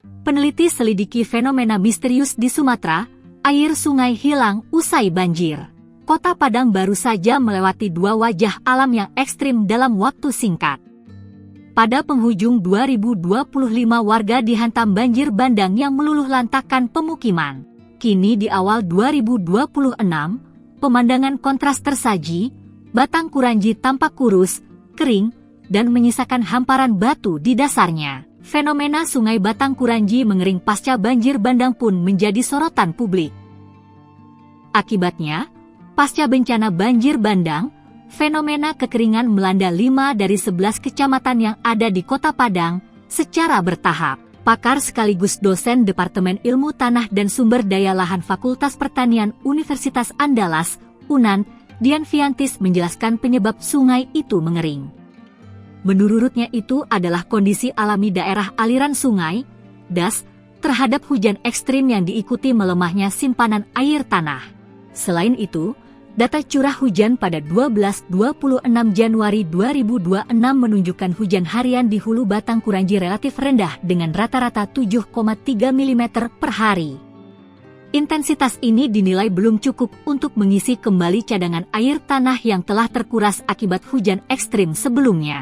Peneliti selidiki fenomena misterius di Sumatera, air sungai hilang usai banjir. Kota Padang baru saja melewati 2 wajah alam yang ekstrim dalam waktu singkat. Pada penghujung 2025 warga dihantam banjir bandang yang meluluhlantakkan pemukiman. Kini di awal 2026, pemandangan kontras tersaji, Batang Kuranji tampak kurus, kering, dan menyisakan hamparan batu di dasarnya. Fenomena sungai Batang Kuranji mengering pasca banjir bandang pun menjadi sorotan publik. Akibatnya, pasca bencana banjir bandang, fenomena kekeringan melanda 5 dari 11 kecamatan yang ada di Kota Padang secara bertahap. Pakar sekaligus dosen Departemen Ilmu Tanah dan Sumber Daya Lahan Fakultas Pertanian Universitas Andalas, UNAN, Dian Fiantis menjelaskan penyebab sungai itu mengering. Menurutnya itu adalah kondisi alami daerah aliran sungai, DAS, terhadap hujan ekstrim yang diikuti melemahnya simpanan air tanah. Selain itu, data curah hujan pada 12-26 Januari 2026 menunjukkan hujan harian di Hulu Batang Kuranji relatif rendah dengan rata-rata 7,3 mm per hari. Intensitas ini dinilai belum cukup untuk mengisi kembali cadangan air tanah yang telah terkuras akibat hujan ekstrim sebelumnya.